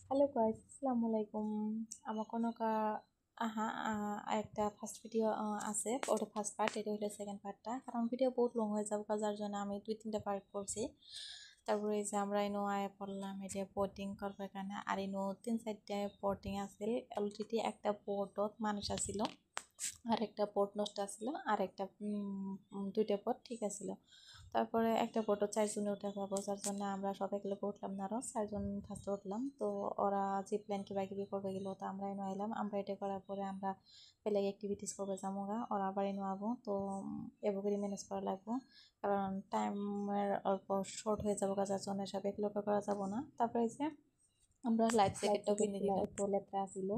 Hello guys, আসসালামু আলাইকুম। আমার কোনো একটা ফার্স্ট ভিডিও আছে, ওটা ফার্স্ট পার্ট, এটা হলো সেকেন্ড পার্টটা। কারণ ভিডিও বহুত লং হয়ে যাবে, যার জন্য আমি 2-3টা পার্ট করছি। তারপরে এই যে আমরা ইনো আয় পড়লাম, এটা পোর্টিং করবে এখানে। আর ইনো 3-4টা পোর্টিং আছিল অলরেডি। একটা পোর্টত মানুষ আছিল, আর একটা পোর্ট নষ্ট আছিল, আর একটা 2টা পোর্ট ঠিক আছিল। তারপরে একটা বোটও 4 জনে উঠে পাবো, যার জন্য আমরা সবাই গেলে উঠলাম না, আরও 4জন ফার্স্টে উঠলাম। তো ওরা জিপ লাইন কিবা কিবি করবে গেলো, তো আমরা এনে এলাম। আমরা এটা করার পরে আমরা বেলেগ অ্যাক্টিভিটিস করবে যামোগা, ওরা আবার এনে আবো। তো এভাবে ম্যানেজ করা লাগবো, কারণ টাইমের অল্প শর্ট হয়ে যাবো, যার জন্য সব এক লক্ষ্য করা যাবো না। তারপরে এই যে আমরা লাইফ জ্যাকেটটাও কিনে দিলাম, তো লেত্রা আসিল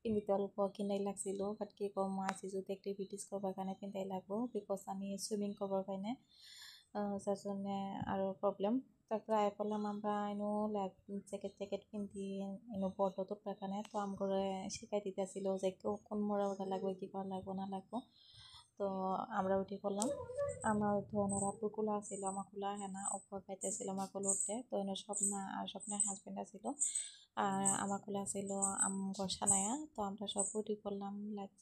কিনতে অল্প কিনাই লাগছিল। বাট কি কম আছি, যদি অ্যাক্টিভিটিস করবার কারণে কিনতেই লাগবো, বিকজ আমি সুইমিং করবার পাইনে, যার জন্যে আরও প্রবলেম। তারপরে আয় করলাম আমরা এনো লাইফ জ্যাকেট কিনতে এনো বড় তো কারণে। তো আমগরে শিখাই দিতেছিল যে কোন মোড়া ওটা লাগবে, কি করা লাগবো না লাগবো। তো আমরা উঠে পড়লাম। আমার ধরনের আপু খোলা আছিল, আমার খোলা হ্যাঁ না অপর পাইতেছিল আমার কোলে উঠতে। তো এনে স্বপ্না আর স্বপ্নের হাজবেন্ড আছিল, আর আমার কোলে আছিল আমগর সানায়া। তো আমরা সব উঠে পড়লাম লাইফ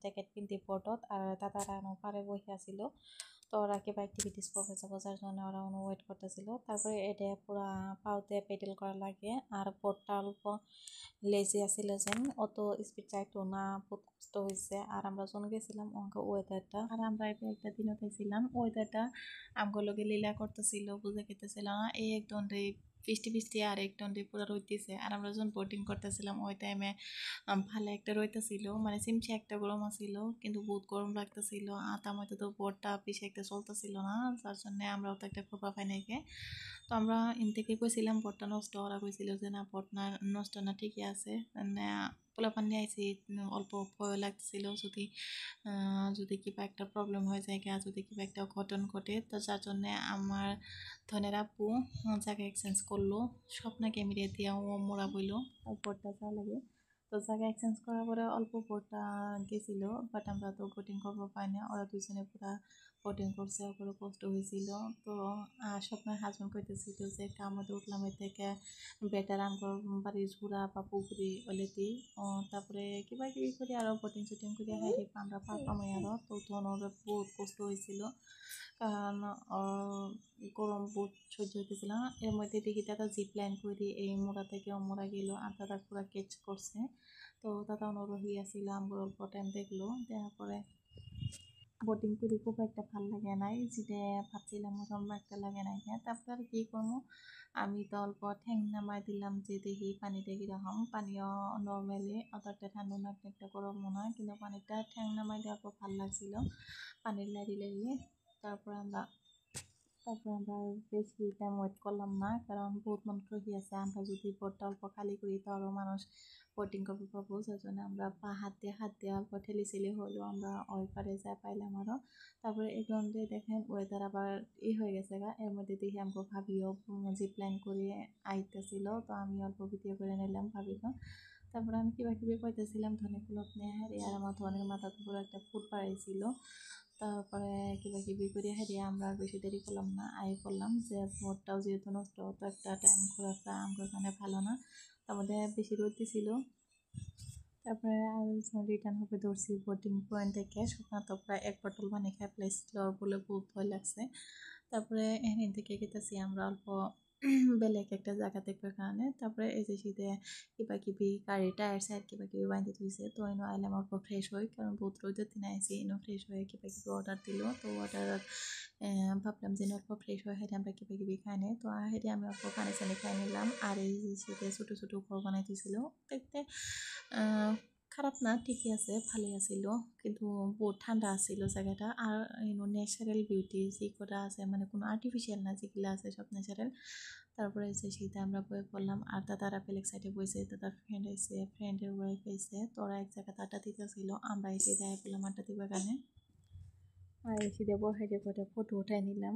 জ্যাকেট কিনতে পটত। আর দাদারা পারে বসে আছিল, তো ওরা কিবা অ্যাক্টিভিটিস করবে যাবো, যার জন্য ওরা ওয়েট করতেছিল। তারপরে এটা পুরা পাউতে পেডেল করা লাগে। আর বোটটা অল্প লেজি আছিল, যেন অত স্পিড চাইতো না, বহুত কষ্ট হয়েছে। আর আমরা যখন গেছিলাম অঙ্ক ওয়েদারটা, আর আমরা একটা দিনও খাইছিলাম ওয়েদারটা আমগুলো লগে লীলা করতেছিল, বুঝে খেতেছিল না। এই একদম বৃষ্টি বৃষ্টি, আর একদম পুরো রোদ দিছে। আর আমরা যখন বোটিং করতেছিলাম ওই টাইমে ভালো একটা রইতেছিল, মানে চিমচি একটা গরম আছিল, কিন্তু বহুত গরম লাগতেছিল। আর তার মধ্যে তো বোটটা বেশি একটা চলতেছিল না, যার জন্য আমরা অত একটা খোপা পাই নাকি। তো আমরা ইন থেকে কইছিলাম বোটটা নষ্ট, ওরা কইছিল যে না বোট না নষ্ট না, ঠিকই আছে। মানে পোলাপান নিয়ে আইসি, অল্প ভয় লাগতেছিল যদি যদি কিবা একটা প্রবলেম হয়ে যায়, যদি কিবা একটা ঘটন ঘটে। তো যার জন্যে আমার ধনের আপু জায়গা এক্সচেঞ্জ করলো, স্বপ্নাকে মিলিয়ে দিয়ে ও মোড়া বইলো বোটটা যা লাগে। তো জায়গা এক্সচেঞ্জ করার পরে অল্প বোটটা গেছিলো, বাট আমরা তো বোটিং করবো পাই না। ওরা দুজনে পুরা বোটিং করছে, ওগুলো কষ্ট হয়েছিল। তো স্বপ্নের হাজবেন্ড কইতেছিল যে কামড়ে উঠলাম এর থেকে বেটার আমগর বাড়ির ঝুড়া বা পুকুরি ওলেতি। তারপরে কিবা কিবি করে আরও বোটিং শুটিং করে হাইরে আমরা পারপামই আরও। তো তখন ওর বহুত কষ্ট হয়েছিল, কারণ গরম বহুত সহ্য হইতেছিল না। এর মধ্যে দেখি দাদা জিপ লাইন করে এই মোড়া থেকে ও মোড়া গেল, আর দাদা পুরা কেচ করছে। তো দাদা অনুরোধী আসছিল, আমগুলো অল্প টাইম দেখলো, দেওয়ার পরে বোটিং করে খুব একটা ভাল লাগে নাই, যেটা ভাবছিলাম ওরকম একটা লাগে নাই। হ্যাঁ, তারপর আর কি করবো, আমি তো অল্প ঠ্যাং নামাই দিলাম যে দেখি পানিটা কীরকম। পানিও নর্মালি অত একটা ঠান্ডা না, একটা গরম মনে হয়, কিন্তু পানিটা ঠ্যাং নামাই দেওয়ার পর ভালো লাগছিল পানির লাড়ি লাড়িয়ে। তারপর আমরা বেশি টাইম ওয়েট করলাম না, কারণ বহুত মানুষ রহি আছে। আমরা যদি বোটটা অল্প খালি করি তো আরও মানুষ বোটিং করতে পারবো, যার জন্য আমরা হাত দিয়ে অল্প ঠেলি ছেলে হলেও আমরা ওই পারে যা পাইলাম আরও। তারপরে এই গ্রাউন্ডে দেখেন ওয়েদার আবার হয়ে গেছে গা। এর মধ্যে দেখি আমাকে ভাবিও জিপ লাইন করে আইতেছিল, তো আমি অল্প ভিডিও করে নিলাম ভাবিও। তারপরে আমি কিবা কিবি কইতেছিলাম ধনে কুলত নিয়ে, হ্যাঁ, আর আমার ধনের মাথার উপরে একটা ফুট পাড়াইছিল। তারপরে কিবা কিবি করে হারিয়ে আমরা আর বেশি দেরি করলাম না, আই করলাম যে ভোটটাও যেহেতু নষ্ট হতো, একটা টাইম ঘোরাটা আমার মানে ভালো না। তার মধ্যে বেশি রোদ দিছিল। তারপরে আর রিটার্ন হবে ধরছি বোটিং পয়েন্ট থেকে। শুকনা তো প্রায় 1 বোতল পানি খাই ফেলাইছিল, আর বলে বহুত ভয় লাগছে। তারপরে এখান থেকে গেতেছি আমরা অল্প বেলেগ একটা জায়গা দেখবার কারণে। তারপরে এই যে শীতে কিবা কিবি গাড়ি টায়ার সাইড কিবা কিবি বাঁধতে ধুইছে। তো এনে আইলাম অল্প ফ্রেশ হই, কারণ বহুত রোদের দিনে আইসি। এনে ফ্রেশ হয়ে কিবা কিবি অর্ডার দিল। তো অর্ডার ভাবলাম যে অল্প ফ্রেশ হয়ে হেঁটে আমরা কিবা কিবি খাই নি। তো হেঁটে আমি অল্প পানি চানি খাই নিলাম। আর এই শীতে ছোটো ছোটো ঘর বানাই দিয়েছিল দেখতে, খারাপ না, ঠিকই আছে, ভালোই আছিল, কিন্তু বহুত ঠান্ডা আছিল জায়গাটা। আর ন্যাচারাল বিউটি যে কটা আছে, মানে কোনো আর্টিফিশিয়াল না, যেগুলো আছে সব ন্যাচারাল। তারপরে এসে শীতে আমরা বয়ে পড়লাম, আর দাদারা বেলেগ সাইডে বসে, দাদার ফ্রেন্ড আইসে, ফ্রেন্ডের ওয়াইফ আইসে। তো ওরা এক জায়গাতে আড্ডা দিতেছিল, আমরা এসে দেখা পেলাম আড্ডা দিবার কারণে। আর এসে দিয়ে বসাইতে কটা ফটো উঠাই নিলাম,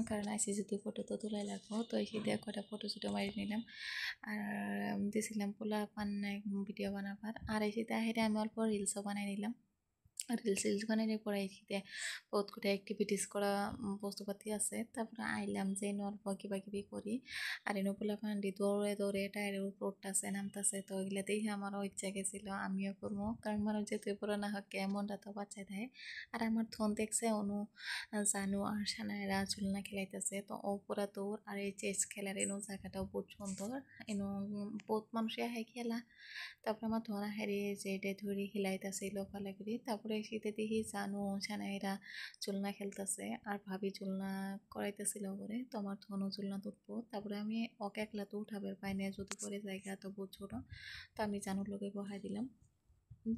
কারণ আইসি যদি ফটো তো তোলাই লাগবো। তো এসে দিয়ে কটা ফটো ছুটো মারি নিলাম, আর দিয়েছিলাম পোলা পান ভিডিও বানাবার। আর এসে দিয়ে হেঁটে আমি অল্প রিলসও বানাই নিলাম। রিলস বানাইলে পরে এখানে বহুত করে অ্যাক্টিভিটিস করা বস্তুপাতি আছে। তারপরে আইলাম যে অল্প কিবা কিবি করি আর এনে পোলাপান্ডি দৌড়ে দৌড়ে টায়ারের উপর উঠতেছে নামতেছে, তো এগুলো দেখে আমারও ইচ্ছা গেছিল আমিও করবো, কারণ মানুষ যেতে পুরো না হোক মনটা তো বাচ্চায় দেয়। আর আমার থন দেখছে অনু জানু আর সানায়রা ঝুলনা খেলাইতেছে, তো ও পুরা দৌড় আর এই চেস খেলার এনো জায়গাটাও বহুত সুন্দর, এনো বহুত মানুষে আহে খেলা। তারপরে আমার ধরা হারিয়ে যে এটা ধরে হিলাইতেছিল ভালো করে। তারপরে শীতে দেখি জানু সানাইরা চুলনা খেলতেছে আর ভাবি চুলনা করাইতেছিল করে, তো আমার ধনু চুলনা তুলবো। তারপরে আমি ওকে একলা তো উঠাবার পাই না, যদি করে জায়গা তো বহুত ছোট, তো আমি জানুর লোকে বহাই দিলাম।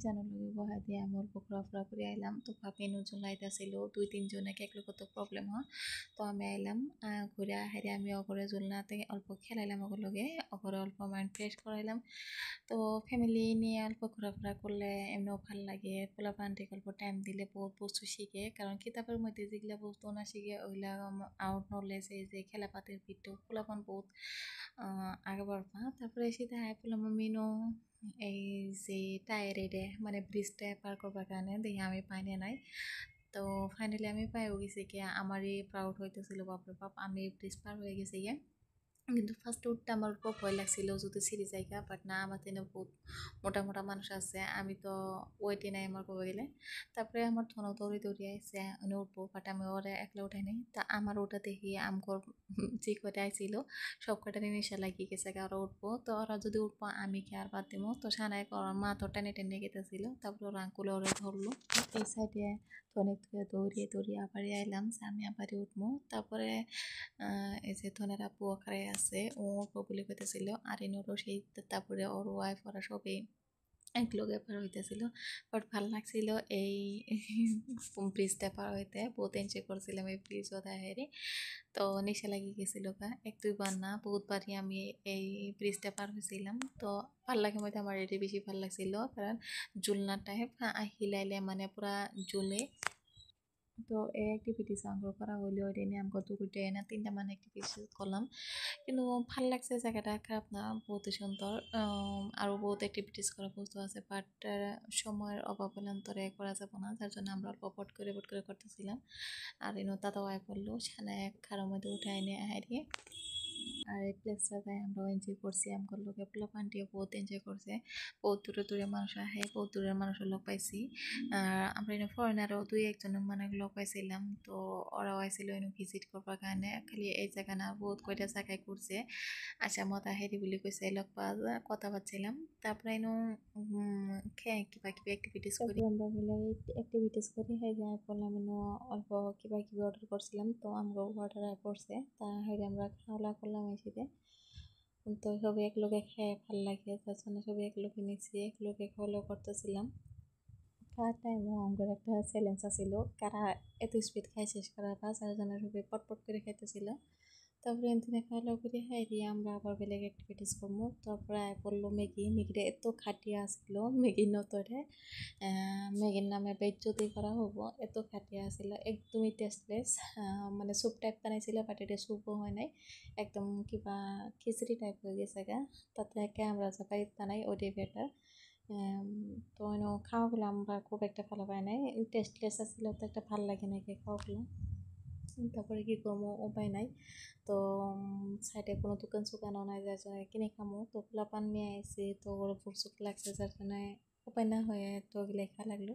জানুর লগে বহাই দিয়ে আমি অল্প ঘোরাফেরা করে আইলাম। তো ভাবি নজন লাইতাছিল 2-3 জনে একলে কত প্রবলেম হয়, তো আমি আইলাম ঘুরে হাইরে আমি অগরে জুলনাতে অল্প খেলাইলাম ওগুলো লগে, অগরে অল্প মাইন্ড ফ্রেশ করাইলাম। তো ফ্যামিলি নিয়ে অল্প ঘোরাফেরা করলে এমনিও ভাল লাগে, পোলাপানটিকে অল্প টাইম দিলে বহুত বস্তু শিখে, কারণ কিতাবের মধ্যে যেগুলা বস্তু না শিখে ওইগুলা আউট নলেজ, এই যে খেলাপাতির ভিতর পোলাপান বহুত আগে বাড়বা। তারপরে সেটা হাই পেলাম মিনো এই যে টায়ারে রে মানে ব্রিজটা পার করবার কারণে দেখি আমি পাইনে নাই। তো ফাইনালি আমি পাইও গেছি গিয়া, আমারই প্রাউড হইতেছিল বাপরে বাপ আমি ব্রিজ পার হয়ে গেছি গিয়া। কিন্তু ফার্স্টে উঠতে আমার খুব ভয় লাগছিল যদি সিঁড়ি জায়গা, বাট না আমার তেনে বহুত মোটা মোটা মানুষ আছে, আমি তো ওয়েটে নাই আমার কবে গেলে। তারপরে আমার থনো দৌড়ি দৌড়ি আইসে উনি উঠবো, বাট আমি ওরা একলা উঠাই নাই। তা আমার ওটা দেখি আমগর যে কটা আইছিল সব কটারই নেশা লাগিয়ে গেছে ওরা উঠবো, তো ওরা যদি উঠবো আমি কি আর বাদ দিব, তো সানায় ওর মা তো টেনে টেনে গেতেছিল। তারপরে ওরা আঙ্কুলে ওরা ধরলো এই সাইডে, অনেক দৌড়িয়ে দৌড়িয়ে আবারই আইলাম যে আমি আবারই উঠবো। তারপরে এই যে ধনের আপু ওখানে আছে, ও উঠবো বলে কইতেছিল আর ইনোরও সেই, তারপরে ওর ওয়াইফ ওরা সবাই একলগে পার হইতেছিল। বাট ভাল লাগছিল এই ব্রিজটা পার হইতে, বহুত এনজয় করছিলাম এই ব্রিজ ওদাহেরি। তো নেশা লাগি গেছিল গা, 1-2 বার না বহুতবারই আমি এই ব্রিজটা পার হয়েছিলাম। তো ভাল লাগে মধ্যে আমার এটা বেশি ভাল লাগছিল, কারণ জুলনা টাইপ হিলাইলে মানে পুরা জ্বলে। তো এই অ্যাক্টিভিটিস আঙ্গুর করা হইলে ওইটা নিয়ে আমি কত দুইটা না তিনটা মানে অ্যাক্টিভিটিস করলাম, কিন্তু ভাল লাগছে জায়গাটা, খারাপ না, বহুত সুন্দর। আরও বহুত অ্যাক্টিভিটিস করার বস্তু আছে, বাট সময়ের অভাব অন্তরে করা যাবে না, যার জন্য আমরা অল্প পট করে করতেছিলাম। আর এনো দাদা ওয়াই বললো সানা এক খারার মধ্যে উঠে এনে হারিয়ে। আর এই প্লেসটা যাই আমরাও এনজয় করছি, আমগর লোকে পোলাপানটিও বহুত এনজয় করছে, বহুত দূরে দূরে মানুষ আহে, বহুত দূরের মানুষের লোক পাইছি। আর আমরা এনে ফরেনারও 2-1 জনের মানে লোক পাইছিলাম, তো ওরাও আইছিল এনে ভিজিট করবার কারণে, খালি এই জায়গা না বহুত কয়টা জায়গায় ঘুরছে। আচ্ছা মতা হেরি বলে কইছে লগ পাওয়া যায়, কথা পাচ্ছিলাম। তারপরে এনে খেয়ে কিবা কিবি অ্যাক্টিভিটিস করি, আমরা মিলে অ্যাক্টিভিটিস করি, হ্যাঁ যাই বললাম এনে অল্প কিবা কিবি অর্ডার করছিলাম, তো আমরা অর্ডার পড়ছে তা হ্যাঁ আমরা খাওয়া করলাম এসে। তো সবাই এক লোকে খেয়ে ভাল লাগে, তার জন্য সবাই এক লোকে নিচ্ছি, এক লোকে খাওয়া করতেছিলাম। খাওয়ার টাইমও আমার একটা চ্যালেঞ্জ আছিল, কারা এত স্পিড খাই শেষ করার পর যার জন্য সবাই পটপট করে খাইতেছিল। তারপরে এখানে খাওয়া করে খাই দিয়ে আমরা আবার বেলেগ অ্যাক্টিভিটিস করবো। তারপরে পড়লো ম্যাগিটা এত খাটিয়া আসছিল ম্যাগি নতরে, ম্যাগির নামে বেজ্জতি করা হবো, এত খাটিয়া আসছিল একদমই টেস্টলেস। মানে স্যুপ টাইপ বানাইছিল, বাট এটা স্যুপও হয় নাই, একদম কিবা খিচড়ি টাইপ হয়ে গেছে গা, তাতে আমরা যা পাই বানাই ওটাই বেটার। তো খাওয়াগুলো আমরা খুব একটা ভালো পাই নাই, টেস্টলেস আসছিল, তো একটা ভাল লাগে নাকি খাওয়াগুলো। তারপরে কি করবো উপায় নাই, তো সাইডে কোনো দোকান সোকানও নাই যার জন্য কিনে খামো, তো পোলাপান নিয়ে আইসি, তো ওরা ফুরসুক লাগছে যার জন্য উপায় না হয়ে তো লেখা লাগলো।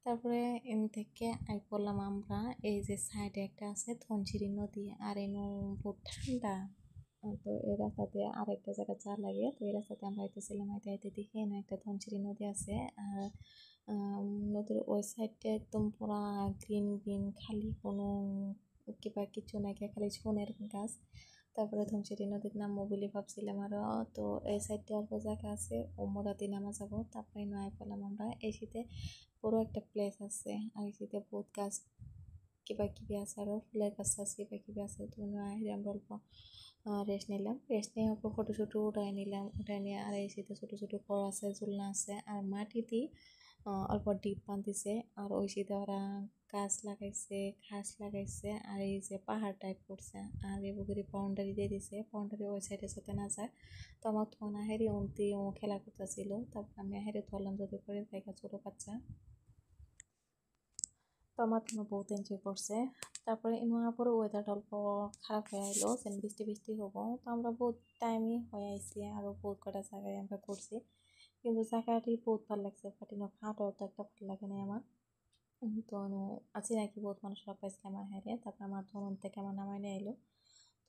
তারপরে এম থেকে আই পড়লাম আমরা এই যে সাইডে একটা আছে ধনশিরি নদী, আর এনো বহুত ঠান্ডা। তো এই রাস্তাতে আরেকটা জায়গা চা লাগে, তো এই রাস্তাতে আমরা আইতেছিলাম, আইতে আইতে দেখি এনে একটা ধনশিরি নদী আছে। আর নদীর ওই সাইডটা একদম পুরা গ্রিন গ্রিন, খালি কোনো কিবা কিছু নাকি, খালি সোনের গাছ। তারপরে ধনশিরি নদীর নামবো বলে ভাবছিলাম আরও, তো এই সাইডটা অল্প জায়গা আছে ও মোরাতে নামা যাবো। তারপরে নয় পেলাম আমরা এই শীতে বড় একটা প্লেস আছে, আর এই শীতে বহুত গাছ কিবা কিবি আছে, আরও ফুলের গাছ আছে কিবা কিবি আছে, তো নয় আমরা অল্প রেস্ট নিলাম, রেস্ট নিয়ে অল্প ফটো শুটো উঠাই নিলাম, উঠাই নিয়ে আর এই শীতে ছোটো ছোটো ঘর আছে, ঝুলনা আছে, আর মাটিতে অল্প ডিপ বাঁধিছে, আর ওই শীতে ওরা গাছ লাগাইছে, ঘাস লাগাইছে, আর এই যে পাহাড় টাইপ করছে, আর এই বুকের বাউন্ডারি দিয়ে দিছে, বাউন্ডারি ওই সাইডে সাথে না যায়। তো আমার থোনা হেরি অন্তি ও খেলা করতেছিল, তারপর আমি হেরে ধরলাম যদি করে জায়গা ছোটো বাচ্চা। আমার জন্য বহুত এনজয় করছে। তারপরে নেওয়ার পরে ওয়েদারটা অল্প খারাপ হয়ে এলো, যেন বৃষ্টি বৃষ্টি হবো। তো আমরা বহুত টাইমই হয়ে আইসি, আরও বহুত কটা জায়গায় আমরা ঘুরছি, কিন্তু জায়গাটি বহুত ভালো লাগছে। বাটিনো খাওয়াটাও তো একটা ভালো লাগে না আমার। তো আছি নাকি বহুত মানুষ লগ পাইছিলাম আমার হেরে। তারপর আমার ধরুন থেকে আমার নামাই নিয়ে এলো।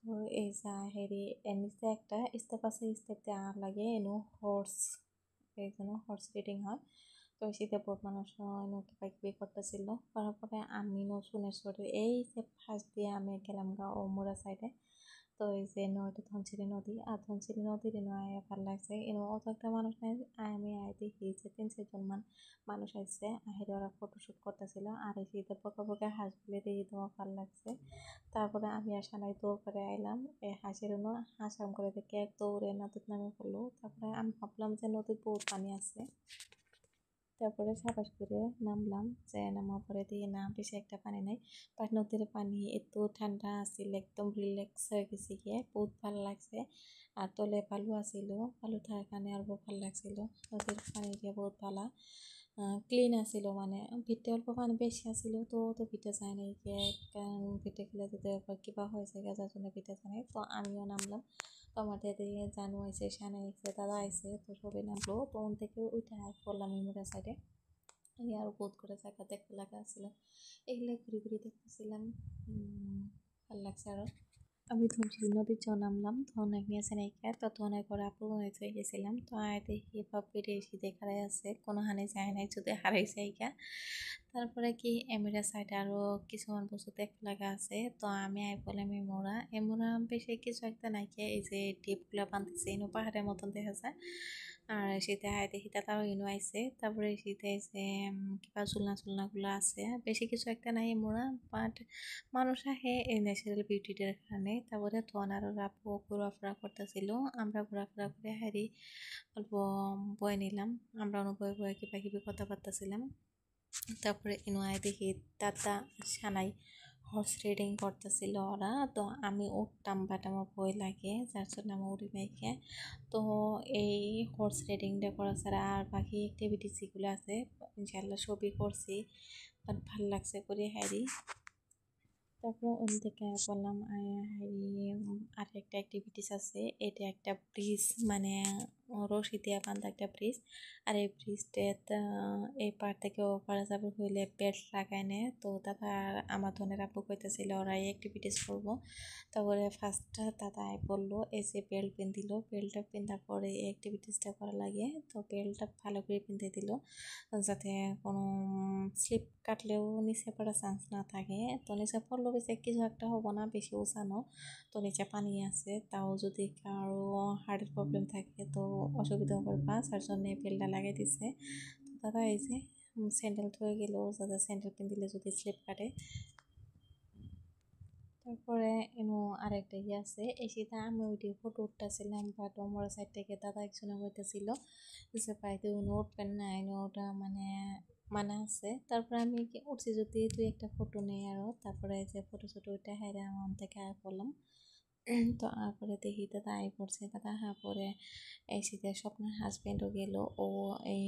তো এই যা হেরি এর নিচে একটা স্টেপ আছে, স্টেপ দেওয়ার লাগে এনো হর্স, এই জন্য হর্স রাইডিং হয়। তো শীতে বহুত মানুষ কিবা কিবি করতেছিল। করার পরে আমি শুনে সরে এই যে ফার্স্ট দিয়ে আমি গেলাম গা ও মোড়া সাইডে। তো এই যে এটা ধনশিরি নদী, আর ধনশিরি নদীর ভালো লাগছে। অত একটা মানুষ নাই, আমি দেখি যে 3-4 জন মানুষ আসছে, আহিরে ওরা ফটোশ্যুট করতেছিল। আর এই শীতে পকা পকা হাঁস বলে দেখি তোমার ভালো লাগছে। তারপরে আমি আর সানাই দৌড় করে আইলাম, এই হাঁসের হাঁস আম করে দেখে এক দৌড়ে নদীর নামে পড়লো। তারপরে আমি ভাবলাম যে নদীর বহুত পানি আছে। তারপরে সাবাস করে নামলাম, যে নামার পরে দিয়ে না বেশি একটা পানি নাই, বাট নদীর পানি এত ঠান্ডা আছিল, একদম রিল্যাক্স হয়ে গেছে গিয়ে, বহুত ভালো লাগছে। আর তলে বালু আছিল, বালু থাকার কারণে আর বহুত ভালো লাগছিল। নদীর পানি দিয়ে বহুত ভালো ক্লিন আছিল, মানে ভিতরে অল্প পানি বেশি আছিল, তো ভিতরে যায় নাই গিয়ে, কারণ ভিতরে গেলে যদি কিবা হয়েছে যার জন্য ভিতরে যায় নাই। তো আমিও নামলাম, তো আমাদের দিয়ে জানু আইসে, শান আইসে, দাদা আইসে, তো সবাই নামলো। তো ওন থেকে উঠে পড়লাম ইমুরা সাইডে। এই আরও বহুত করে জায়গা দেখতে লাগা ছিল, এগুলো ঘুরে ঘুরে দেখতেছিলাম। ভালো লাগছে। আরও আমি ধনশিরি নদীর চ নামলাম, তখন একনি আছে নাইকা, তো তখন একবার আপু হয়ে গেছিলাম। তো দেখি বাপিরে এসে দেখাই আছে, কোনো হানি যায় নাই, যদি হারাই যাইগা। তারপরে কি এমরা সাইডে আরও কিছুমান বস্তু দেখতে লাগা আছে। তো আমি বললাম এমরা বেশি কিছু একটা নাইকা, এই যে ডিপগুলা বাঁধতেছে ইনো পাহাড়ের মতন দেখা যায়। আর শীতে দেখি তারাও ইনো আইসে। তারপরে শীতে যে কিবা ঝুলনাগুলো আছে, বেশি কিছু একটা নাই এমরা, বাট মানুষ আহে এই ন্যাচারাল বিউটিটার কারণে। তারপরে তখন আরও আপু ঘোরাফেরা করতেছিল, আমরা ঘোরাফেরা করে হারি অল্প বয়ে নিলাম। আমরা বয়ে বয়ে কিবা কিবি কথাবার্তা ছিলাম। তারপরে ইনোয়ায় দেখি দাদা সানাই হর্স রাইডিং করতেছিল ওরা। তো আমি উঠতাম, বাট আমার ভয় লাগে, যার জন্য আমি উড়ি বাইকে। তো এই হর্স রাইডিংটা করা ছাড়া আর বাকি অ্যাক্টিভিটিস যেগুলো আছে ইনশাল্লাহ সবই করছি, বাট ভালো লাগছে করে হারি। তারপর ওন থেকে বললাম আর একটা অ্যাক্টিভিটিস আছে, এটা একটা ব্রিজ, মানে রশি দিয়া বান্ধা একটা ব্রিজ। আর এই ব্রিজটা এই পার থেকে ও পারে যাবে হইলে বেল্ট লাগাই নে। তো দাদা আমার ধনের আপু কইতেছিল ওরা এই অ্যাক্টিভিটিস করবো। তারপরে ফার্স্ট দাদা বললো এই যে বেল্ট পিন্ধিল, বেল্টটা পিন্ধার পরে এই অ্যাক্টিভিটিসটা করা লাগে। তো বেল্টটা ভালো করে পিন্ধে দিল, যাতে কোনো স্লিপ কাটলেও নিচে পড়ার চান্স না থাকে। তো নিচে পড়লেও বেশি কিছু একটা হবো না, বেশি উঁচানো, তো নিচে পানি আছে। তাও যদি কারো হার্টের প্রবলেম থাকে তো অসুবিধা করবা, যার জন্য বেলটা লাগিয়ে দিছে। তো দাদা এই যে স্যান্ডেল ধুয়ে গেল, যাতে স্যান্ডেল পিন্ধিলে যদি স্লিপ কাটে। তারপরে আরেকটা আছে, এই সেটা আমি ওইটি ফটো উঠতেছিলাম, বাট আমার সাইড থেকে দাদা একজনে হইতেছিল যে পাইতে উঠবেন না, ওটা মানে মানা আছে। তারপরে আমি উঠছি যদি 2-1টা ফটো নেই আরও। তারপরে যে ফটো উঠে হাইরে আমার থেকে আয় পড়লাম। তো তারপরে দেখি দাদা আয় পড়ছে, দাদা পরে এই শীতে স্বপ্নের হাজব্যান্ডও গেল, ও এই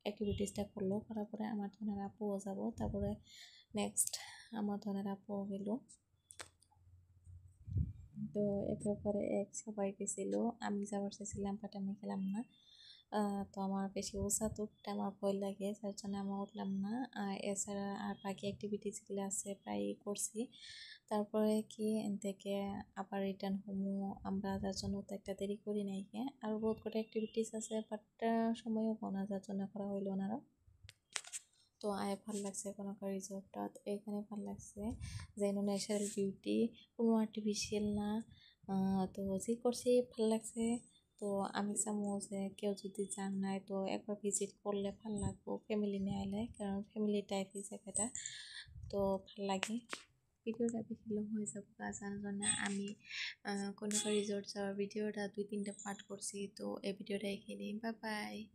অ্যাক্টিভিটিসটা করলো। করার পরে আমার ধনের আপুও যাব। তারপরে নেক্সট আমার ধনের আপুও গেল। তো একের পরে এক সবাই গেছিলো, আমি যাবার চাইছিলাম, বাট আমি গেলাম না। তো আমার বেশি উঁচা উঠতে আমার ভয় লাগে, যার জন্য আমি উঠলাম না। এছাড়া আর বাকি অ্যাক্টিভিটিসগুলো আছে প্রায় করছি। তারপরে কি থেকে আবার রিটার্ন হমু আমরা, যার জন্য তো একটা দেরি করি নাই কে। আর বহুত কটা অ্যাক্টিভিটিস আছে, বাট সময়ও না, যার জন্য করা হইলো না। তো ভাল লাগছে কোনো রিসোর্টটা, এখানে ভাল লাগছে যে ন্যাচারাল বিউটি, কোনো আর্টিফিশিয়াল না। তো যে করছি ভাল লাগছে। তো আমি চামো যে কেউ যদি যান নাই তো একবার ভিজিট করলে ভাল লাগবো, ফ্যামিলি নিয়ে আইলে, কারণ ফ্যামিলি টাইপ এই জায়গাটা, তো ভাল লাগে। ভিডিওটা বেশি লং হয়ে যাবো, যার জন্য আমি কোনো রিসোর্ট যাওয়ার ভিডিওটা 2-3টা পার্ট করছি। তো এই ভিডিওটা এখানে, বাই বাই।